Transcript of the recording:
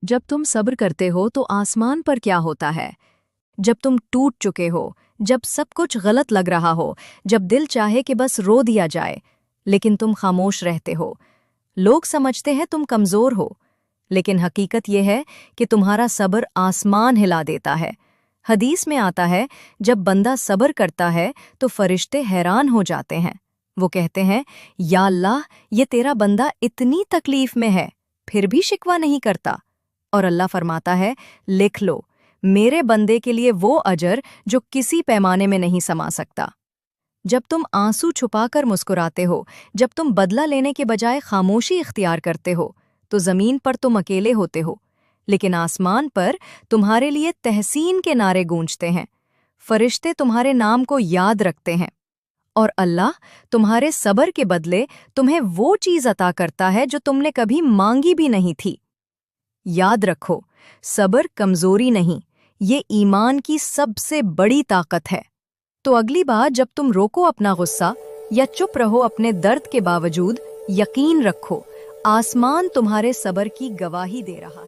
जब तुम सब्र करते हो तो आसमान पर क्या होता है? जब तुम टूट चुके हो, जब सब कुछ गलत लग रहा हो, जब दिल चाहे कि बस रो दिया जाए, लेकिन तुम खामोश रहते हो। लोग समझते हैं तुम कमजोर हो, लेकिन हकीकत यह है कि तुम्हारा सब्र आसमान हिला देता है। हदीस में आता है, जब बंदा सब्र करता है तो फरिश्ते हैरान हो जाते हैं। वो कहते हैं, या अल्लाह, ये तेरा बंदा इतनी तकलीफ में है, फिर भी शिकवा नहीं करता। और अल्लाह फरमाता है, लिख लो, मेरे बंदे के लिए वो अजर जो किसी पैमाने में नहीं समा सकता। जब तुम आंसू छुपाकर मुस्कुराते हो, जब तुम बदला लेने के बजाय खामोशी इख्तियार करते हो, तो जमीन पर तुम अकेले होते हो, लेकिन आसमान पर तुम्हारे लिए तहसीन के नारे गूंजते हैं। फरिश्ते तुम्हारे नाम को याद रखते हैं, और अल्लाह तुम्हारे सब्र के बदले तुम्हें वो चीज अता करता है जो तुमने कभी मांगी भी नहीं थी। याद रखो, सब्र कमजोरी नहीं, ये ईमान की सबसे बड़ी ताकत है। तो अगली बार जब तुम रोको अपना गुस्सा या चुप रहो अपने दर्द के बावजूद, यकीन रखो, आसमान तुम्हारे सब्र की गवाही दे रहा है।